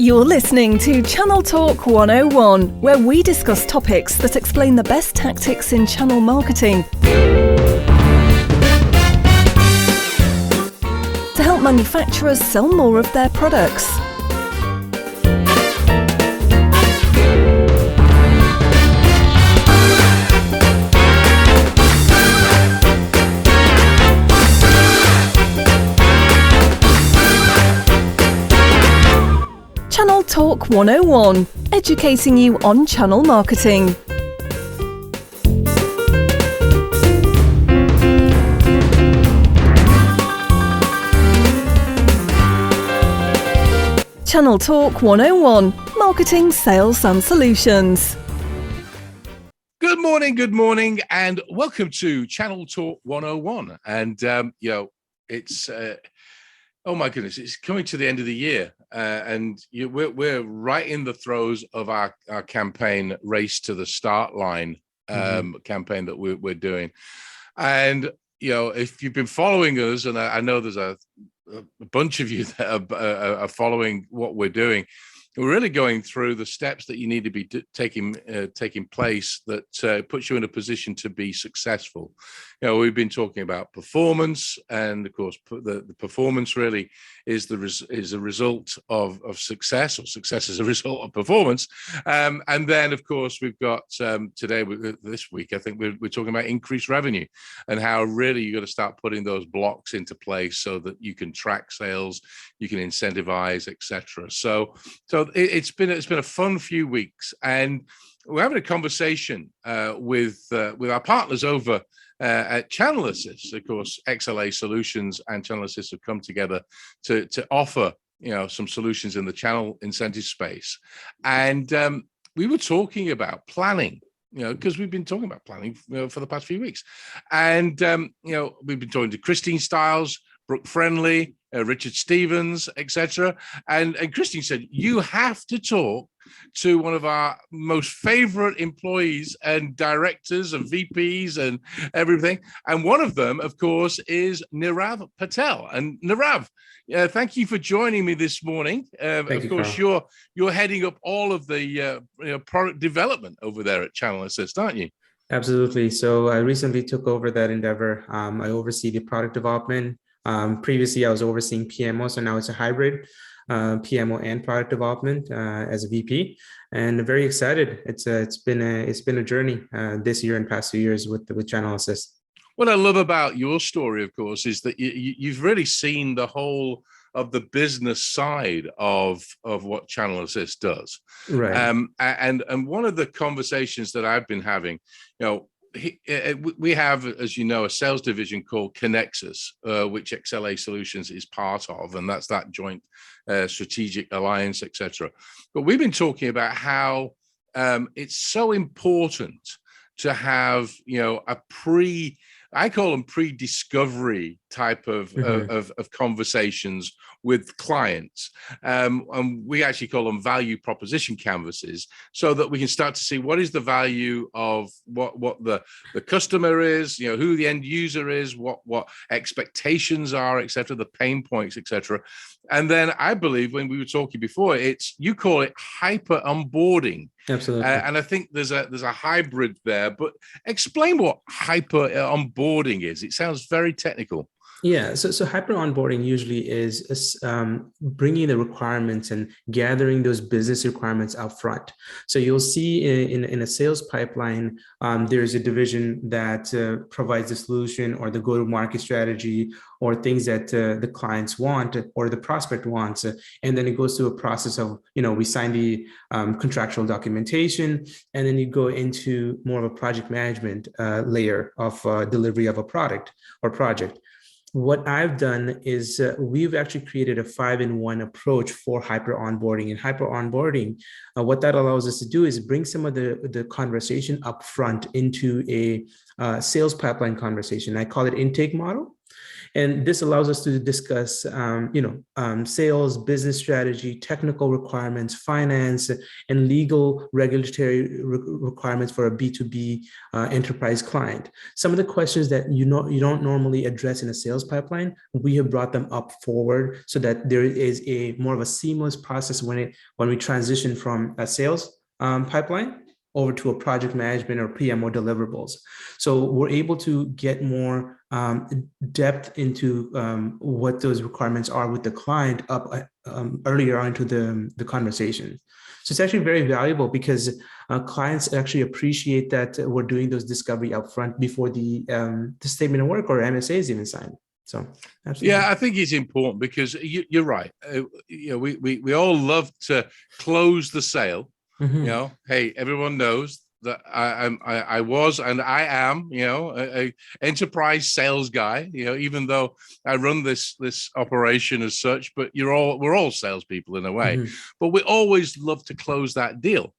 You're listening to Channel Talk 101, where we discuss topics that explain the best tactics in channel marketing to help manufacturers sell more of their products. Channel Talk 101, educating you on channel marketing. Channel Talk 101, marketing, sales and solutions. Good morning, and welcome to Channel Talk 101. And, it's, oh my goodness, it's coming to the end of the year. We're right in the throes of our campaign, Race to the Start Line campaign that we're doing. And, if you've been following us, and I know there's a bunch of you that are following what we're doing, we're really going through the steps that you need to be taking place that puts you in a position to be successful. We've been talking about performance, and of course, the performance really is a result of success, or success is a result of performance. And then, of course, we've got this week, I think we're talking about increased revenue and how really you got to start putting those blocks into place so that you can track sales, you can incentivize, etc. So it's been a fun few weeks, and we're having a conversation with our partners over at Channel Assist. Of course, XLA Solutions and Channel Assist have come together to offer some solutions in the channel incentive space, and we were talking about planning. Because we've been talking about planning for the past few weeks, and we've been talking to Christine Stiles, Brooke Friendly, Richard Stevens, etc. And Christine said, you have to talk to one of our most favorite employees and directors and VPs and everything. And one of them, of course, is Nirav Patel. And Nirav, thank you for joining me this morning. Of course, Carl. You're heading up all of the product development over there at Channel Assist, aren't you? Absolutely. So I recently took over that endeavor. I oversee the product development. Previously, I was overseeing PMO, so now it's a hybrid PMO and product development as a VP, and very excited. It's been a journey this year and past 2 years with Channel Assist. What I love about your story, of course, is that you've really seen the whole of the business side of what Channel Assist does. Right. And one of the conversations that I've been having, we have, as you know, a sales division called Connexus, which XLA Solutions is part of, and that's that joint strategic alliance, etc. But we've been talking about how it's so important to have, I call them pre-discovery type of conversations with clients. And we actually call them value proposition canvases, so that we can start to see what is the value of what the customer is, who the end user is, what expectations are, etc., the pain points, etc. And then I believe when we were talking before, you call it hyper onboarding. Absolutely. And I think there's a hybrid there, but explain what hyper onboarding is. It sounds very technical. Yeah, so hyper onboarding usually is bringing the requirements and gathering those business requirements up front. So you'll see in a sales pipeline, there's a division that provides the solution or the go-to-market strategy or things that the clients want or the prospect wants. And then it goes through a process of, we sign the contractual documentation, and then you go into more of a project management layer of delivery of a product or project. What I've done is we've actually created a 5-in-1 approach for hyper onboarding. And hyper onboarding, what that allows us to do is bring some of the conversation up front into a sales pipeline conversation. I call it intake model. And this allows us to discuss, sales, business strategy, technical requirements, finance, and legal regulatory requirements for a B2B enterprise client. Some of the questions that you don't normally address in a sales pipeline, we have brought them up forward so that there is a more of a seamless process when we transition from a sales pipeline over to a project management or PMO deliverables. So we're able to get more depth into what those requirements are with the client up earlier on into the conversation. So it's actually very valuable because clients actually appreciate that we're doing those discovery upfront before the statement of work or MSA is even signed. So absolutely. Yeah, I think it's important because you're right. We all love to close the sale. Mm-hmm. Hey, everyone knows that I was and I am, a enterprise sales guy. Even though I run this operation as such, but we're all salespeople in a way. Mm-hmm. But we always love to close that deal.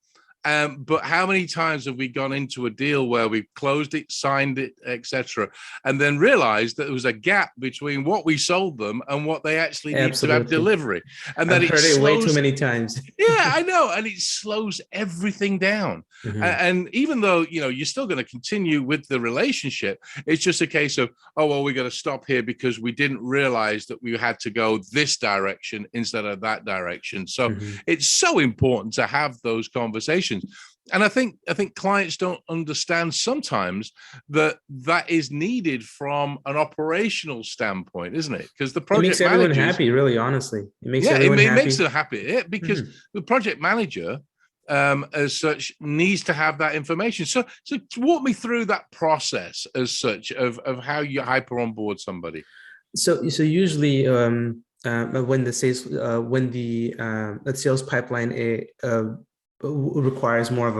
But how many times have we gone into a deal where we closed it, signed it, etc., and then realized that there was a gap between what we sold them and what they actually need to have delivery, and that I've heard it way too many times. Yeah, I know, and it slows everything down. Mm-hmm. And even though you're still going to continue with the relationship, it's just a case of, oh well, we got to stop here because we didn't realize that we had to go this direction instead of that direction. So Mm-hmm. it's so important to have those conversations. And I think clients don't understand sometimes that is needed from an operational standpoint, isn't it? Because the project makes everyone happy, really, honestly. It makes everyone happy. It makes them happy because the project manager, as such, needs to have that information. So walk me through that process as such of how you hyper onboard somebody. So usually when the sales pipeline requires more of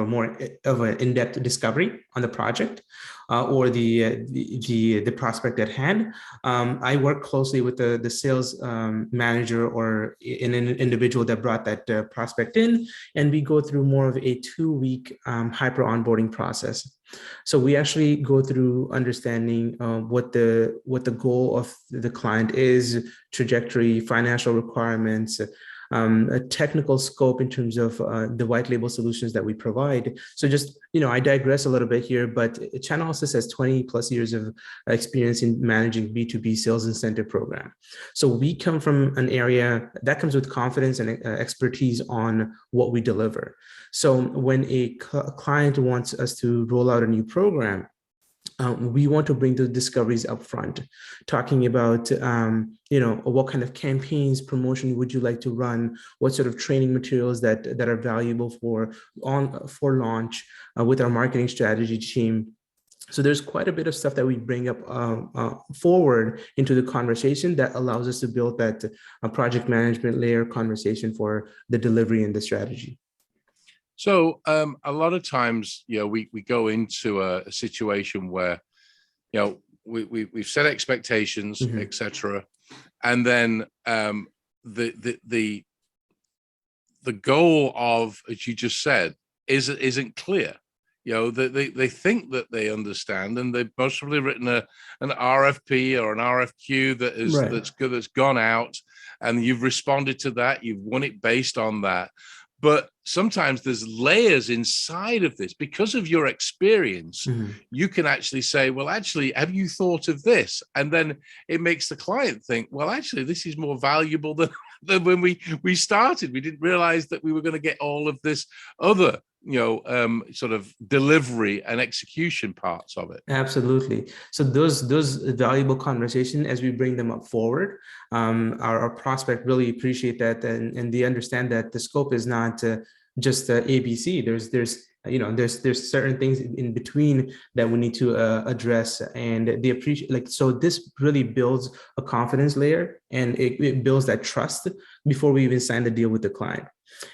an in-depth discovery on the project or the prospect at hand. I work closely with the sales manager or an individual that brought that prospect in, and we go through more of a 2-week hyper onboarding process. So we actually go through understanding what the goal of the client is, trajectory, financial requirements, a technical scope in terms of the white label solutions that we provide. So just, I digress a little bit here, but Chainalysis has 20 plus years of experience in managing B2B sales incentive program. So we come from an area that comes with confidence and expertise on what we deliver. So when a client wants us to roll out a new program, we want to bring the discoveries up front, talking about, what kind of campaigns, promotion would you like to run? What sort of training materials that are valuable for launch with our marketing strategy team. So there's quite a bit of stuff that we bring up forward into the conversation that allows us to build that project management layer conversation for the delivery and the strategy. So a lot of times, we go into a situation where, we've set expectations, Mm-hmm. etc., and then the goal of, as you just said, isn't clear. They think that they understand, and they've possibly written an RFP or an RFQ that's gone out, and you've responded to that, you've won it based on that. But sometimes there's layers inside of this because of your experience. Mm-hmm. You can actually say, well, actually, have you thought of this? And then it makes the client think, well, actually, this is more valuable than when we started. We didn't realize that we were going to get all of this other, sort of delivery and execution parts of it. Absolutely. So those valuable conversation, as we bring them up forward, our prospect really appreciate that, and they understand that the scope is not just ABC. There's certain things in between that we need to address, and they appreciate. So this really builds a confidence layer, and it builds that trust before we even sign the deal with the client.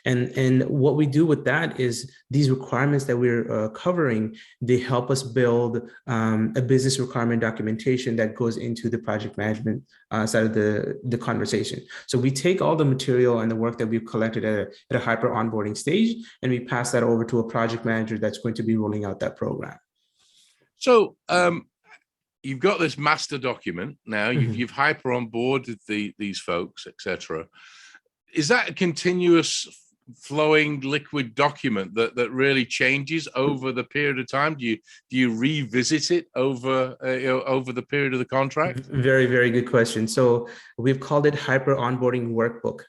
And what we do with that is these requirements that we're covering, they help us build a business requirement documentation that goes into the project management side of the conversation. So we take all the material and the work that we've collected at a hyper onboarding stage, and we pass that over to a project manager that's going to be rolling out that program. So you've got this master document now. You've hyper onboarded these folks, etc. Is that a continuous flowing liquid document that really changes over the period of time? Do you revisit it over over the period of the contract? Very, very good question. So we've called it Hyper Onboarding Workbook.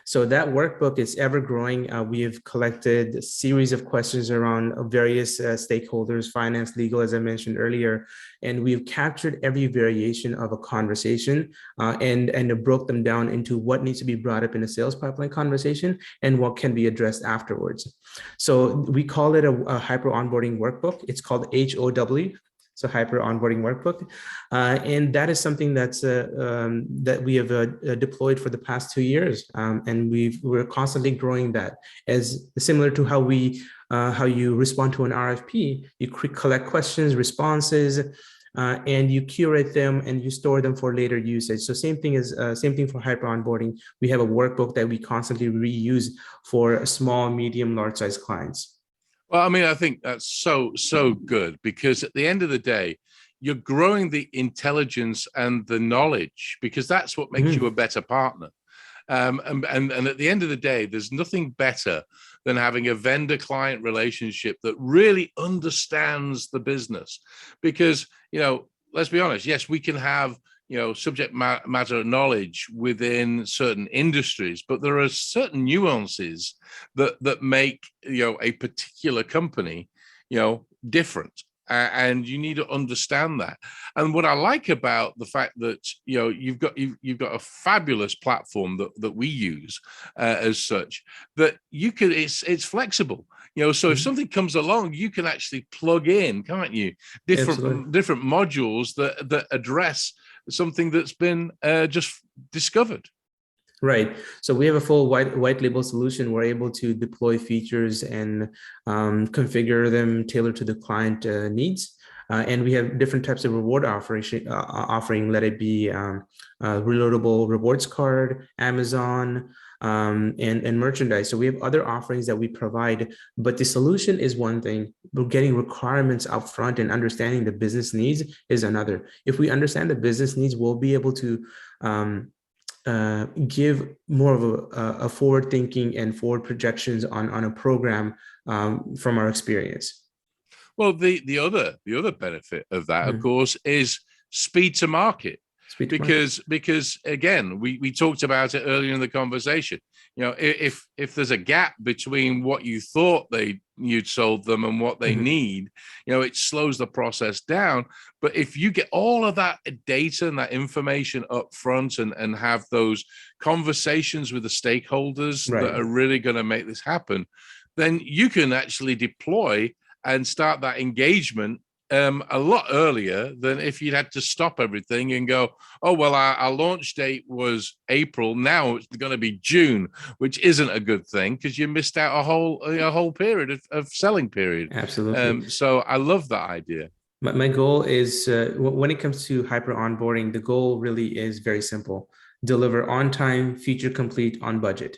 So that workbook is ever growing. We have collected a series of questions around various stakeholders, finance, legal, as I mentioned earlier, and we've captured every variation of a conversation and broke them down into what needs to be brought up in a sales pipeline conversation and what can be addressed afterwards. So we call it a hyper onboarding workbook. It's called HOW. So hyper onboarding workbook, and that is something that we have deployed for the past 2 years, and we're constantly growing that. As similar to how you respond to an RFP, you collect questions, responses, and you curate them and you store them for later usage. So same thing for hyper onboarding. We have a workbook that we constantly reuse for small, medium, large size clients. Well, I mean, I think that's so good, because at the end of the day, you're growing the intelligence and the knowledge, because that's what makes you a better partner. And at the end of the day, there's nothing better than having a vendor-client relationship that really understands the business. Because, let's be honest, yes, we can have subject matter knowledge within certain industries, but there are certain nuances that make a particular company different, and you need to understand that. And what I like about the fact that you've got a fabulous platform that we use as such, that you can it's flexible. So if something comes along, you can actually plug in, can't you, different modules that address something that's been just discovered. Right. So we have a full white label solution. We're able to deploy features and configure them tailored to the client needs. And we have different types of reward offering, let it be reloadable rewards card, Amazon, and merchandise. So we have other offerings that we provide, but the solution is one thing. We're getting requirements up front and understanding the business needs is another. If we understand the business needs, we'll be able to give more of a forward thinking and forward projections on a program from our experience. Well, the other benefit of that, of course, is speed to market. Because again, we talked about it earlier in the conversation. If there's a gap between what you thought you'd sold them and what they need, it slows the process down. But if you get all of that data and that information up front and have those conversations with the stakeholders that are really going to make this happen, then you can actually deploy and start that engagement a lot earlier than if you'd had to stop everything and go, oh, well, our launch date was April. Now it's going to be June, which isn't a good thing because you missed out a whole period of selling period. Absolutely. So I love that idea. My goal is when it comes to hyper onboarding, the goal really is very simple: deliver on time, feature complete, on budget,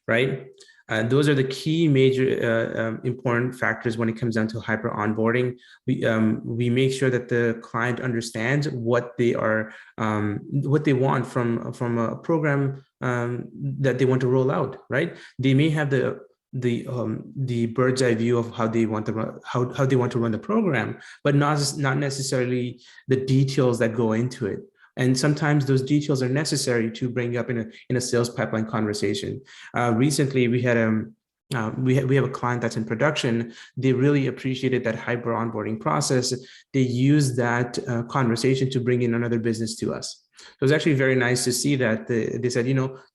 right? Those are the key major important factors when it comes down to hyper onboarding. We make sure that the client understands what they want from a program that they want to roll out. Right? They may have the bird's eye view of how they want to run the program, but not necessarily the details that go into it. And sometimes those details are necessary to bring up in a sales pipeline conversation. Recently, we had we have a client that's in production. They really appreciated that hyper onboarding process. They used that conversation to bring in another business to us. So it was actually very nice to see that they said,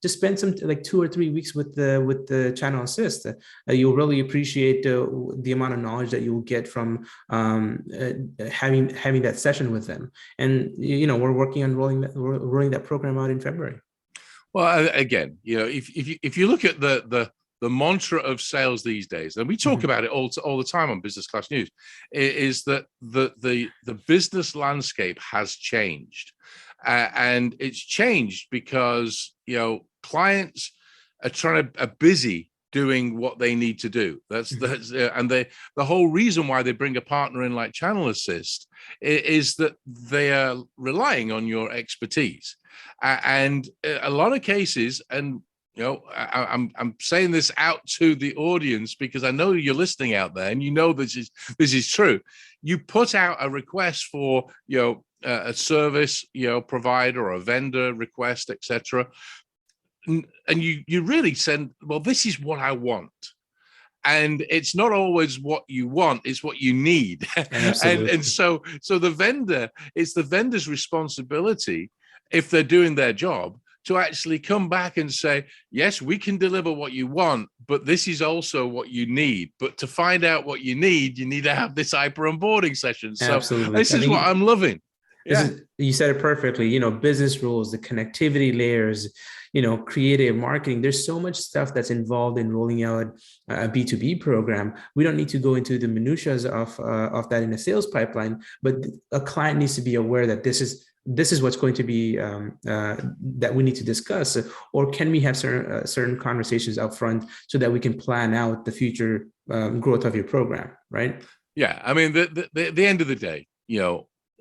just spend some 2 or 3 weeks with the channel assist. You'll really appreciate the amount of knowledge that you will get from having that session with them. And we're working on rolling that program out in February. Well, again, if you look at the mantra of sales these days, and we talk about it all the time on Business Class News, is that the business landscape has changed. And it's changed because clients are busy doing what they need to do. That's and the whole reason why they bring a partner in like Channel Assist is that they are relying on your expertise. And a lot of cases, and I'm saying this out to the audience because I know you're listening out there, and this is true. You put out a request for a service provider or a vendor request, etc., and you really said, well, this is what I want. And it's not always what you want, it's what you need. and so it's the vendor's responsibility, if they're doing their job, to actually come back and say, yes, we can deliver what you want, but this is also what you need. But to find out what you need to have this hyper onboarding session. So this is what I'm loving. You said it perfectly. Business rules, the connectivity layers, creative marketing. There's so much stuff that's involved in rolling out a B2B program. We don't need to go into the minutiae of that in a sales pipeline, but a client needs to be aware that this is what's going to be that we need to discuss, or can we have certain conversations up front so that we can plan out the future growth of your program, right? Yeah, I mean, the end of the day,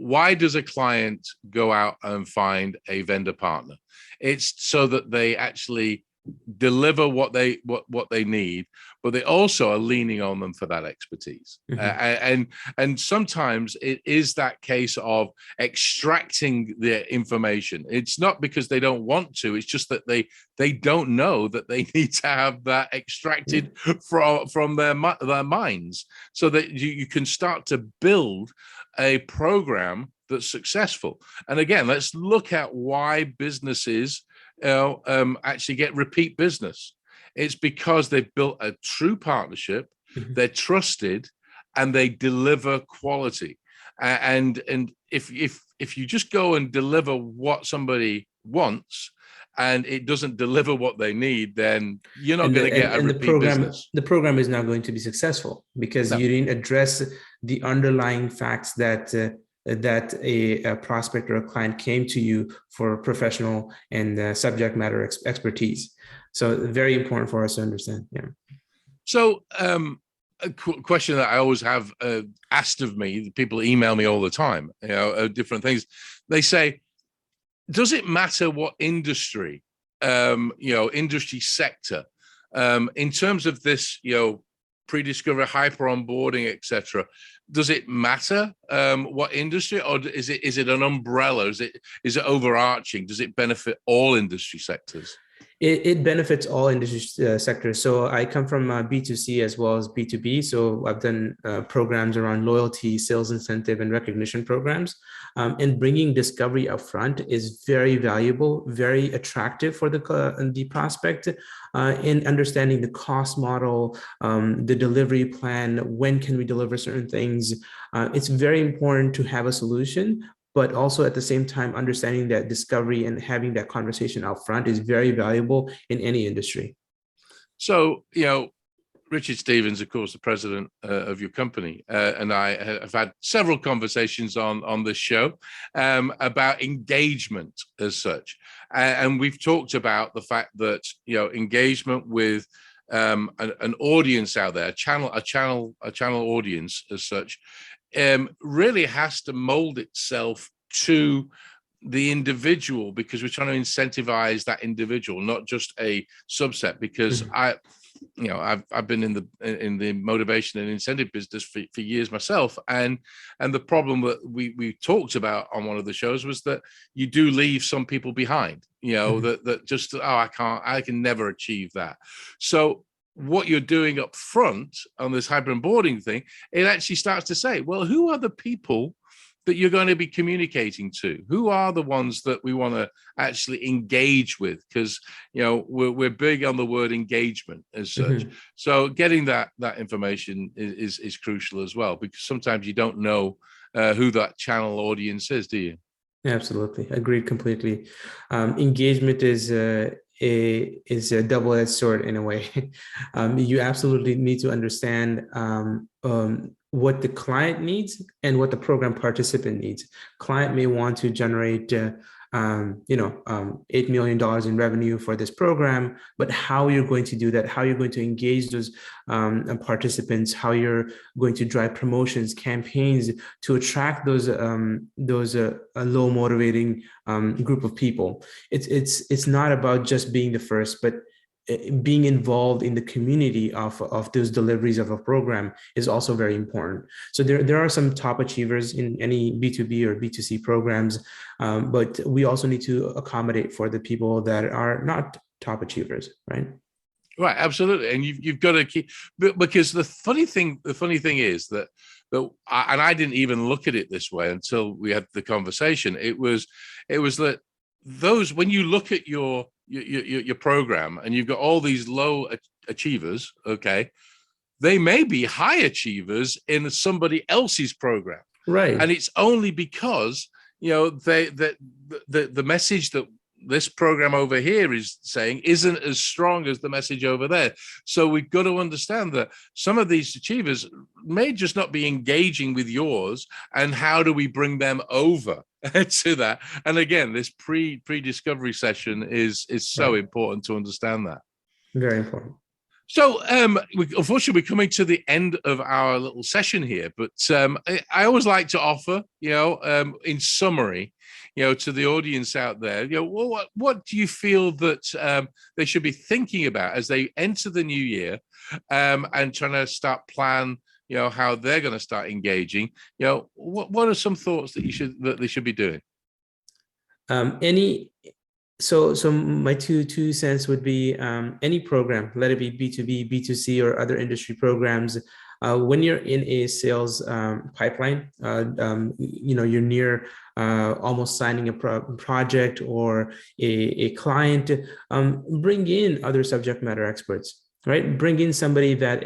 why does a client go out and find a vendor partner? It's so that they actually deliver what they need, but they also are leaning on them for that expertise. And sometimes it is that case of extracting the information. It's not because they don't want to, it's just that they don't know that they need to have that extracted from their minds, so that you can start to build a program that's successful. And again, let's look at why businesses actually get repeat business. It's because they've built a true partnership, they're trusted, and they deliver quality. And if you just go and deliver what somebody wants and it doesn't deliver what they need, then you're not going to get a repeat business. The program is not going to be successful because you didn't address the underlying facts that a prospect or a client came to you for professional and subject matter expertise. So very important for us to understand. Yeah. So a question that I always have asked of me, people email me all the time, different things. They say, does it matter what industry, industry sector, in terms of this, pre-discovery, hyper onboarding, etc.? Does it matter what industry, or is it an umbrella? Is it overarching? Does it benefit all industry sectors? It benefits all industry sectors. So I come from B2C as well as B2B. So I've done programs around loyalty, sales incentive, and recognition programs. And bringing discovery up front is very valuable, very attractive for the prospect in understanding the cost model, the delivery plan, when can we deliver certain things. It's very important to have a solution, but also at the same time, understanding that discovery and having that conversation out front is very valuable in any industry. So, Richard Stevens, of course, the president of your company, and I have had several conversations on this show about engagement as such. And we've talked about the fact that, engagement with an audience out there, a channel audience as such, really has to mold itself to the individual, because we're trying to incentivize that individual, not just a subset. Because I've been in the motivation and incentive business for years myself, and the problem that we talked about on one of the shows was that you do leave some people behind, that just, I can never achieve that. So what you're doing up front on this hyper onboarding thing, it actually starts to say, well, who are the people that you're going to be communicating to? Who are the ones that we want to actually engage with? Because we're big on the word engagement as such. So getting that information is crucial as well, because sometimes you don't know who that channel audience is, do you? Absolutely, agreed completely. Engagement is a double-edged sword in a way. You absolutely need to understand what the client needs and what the program participant needs. Client may want to generate $8 million in revenue for this program, but how you're going to do that, how you're going to engage those participants, how you're going to drive promotions, campaigns to attract those low motivating group of people. It's not about just being the first, but being involved in the community of those deliveries of a program is also very important. So there are some top achievers in any B2B or B2C programs, but we also need to accommodate for the people that are not top achievers, right? Right, absolutely, and you've got to keep, because the funny thing is that I didn't even look at it this way until we had the conversation. It was that those, when you look at your program and you've got all these low achievers, okay, they may be high achievers in somebody else's program, right? And it's only because the message that this program over here is saying isn't as strong as the message over there. So we've got to understand that some of these achievers may just not be engaging with yours, and how do we bring them over to that? And again, this pre-discovery session is so important to understand that. Very important. So unfortunately, we're coming to the end of our little session here, but I always like to offer, in summary, to the audience out there, what do you feel that they should be thinking about as they enter the new year, and trying to start plan, how they're going to start engaging? What are some thoughts that they should be doing? So my two cents would be, any program, let it be B2B, B2C, or other industry programs. When you're in a sales pipeline, you're near almost signing a project or a client, bring in other subject matter experts, right? Bring in somebody that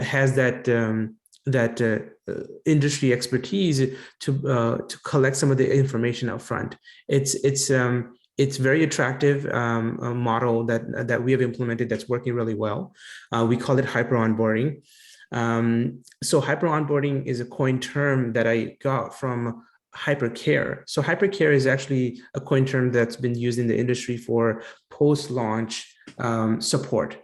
has that industry expertise to collect some of the information up front. It's very attractive model that we have implemented that's working really well. We call it hyper onboarding. So hyper onboarding is a coined term that I got from hypercare. So hypercare is actually a coined term that's been used in the industry for post-launch support.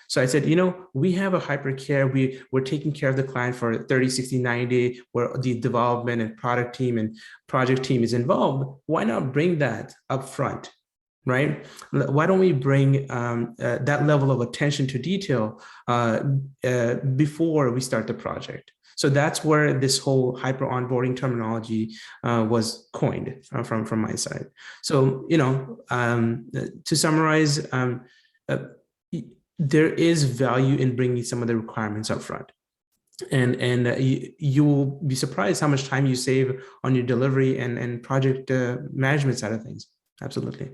So I said, we have a hypercare. We're taking care of the client for 30, 60, 90, where the development and product team and project team is involved. Why not bring that up front, right? Why don't we bring that level of attention to detail before we start the project? So that's where this whole hyper onboarding terminology was coined from my side. So, to summarize, there is value in bringing some of the requirements up front. And you will be surprised how much time you save on your delivery and project management side of things. Absolutely.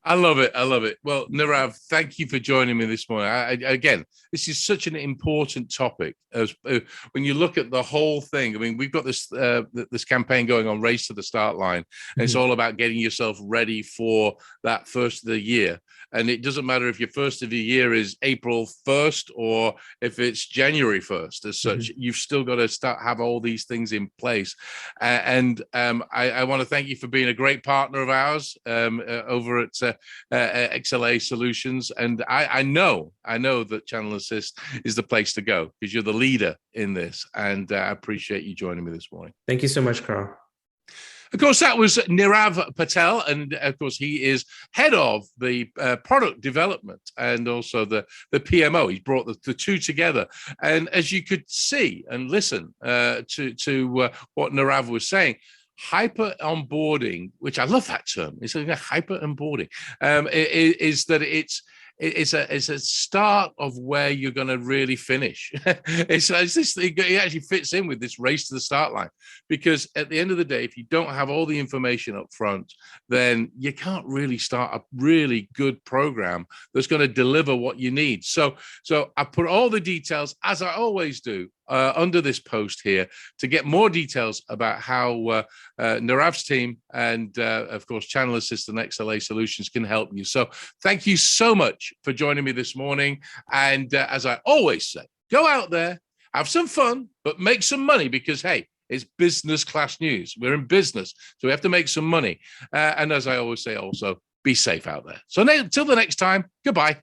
I love it. Well, Nirav, thank you for joining me this morning. Again, this is such an important topic. When you look at the whole thing, I mean, we've got this campaign going on, Race to the Start Line, and it's all about getting yourself ready for that first of the year. And it doesn't matter if your first of the year is April 1st or if it's January 1st. As such, you've still got to have all these things in place. And I want to thank you for being a great partner of ours over at XLA Solutions. And I know that Channel Assist is the place to go because you're the leader in this. And I appreciate you joining me this morning. Thank you so much, Carl. Of course, that was Nirav Patel, and of course, he is head of the product development and also the PMO. He's brought the two together, and as you could see and listen to what Nirav was saying, hyper onboarding, which I love that term, it's like hyper onboarding, is that it's a start of where you're going to really finish. It actually fits in with this race to the start line, because at the end of the day, if you don't have all the information up front, then you can't really start a really good program that's going to deliver what you need. So I put all the details, as I always do, under this post here to get more details about how Nirav's team and, of course, Channel Assist and XLA Solutions can help you. So thank you so much for joining me this morning. And as I always say, go out there, have some fun, but make some money because, hey, It's business class news. We're in business, so we have to make some money. And as I always say, also, be safe out there. So until the next time, goodbye.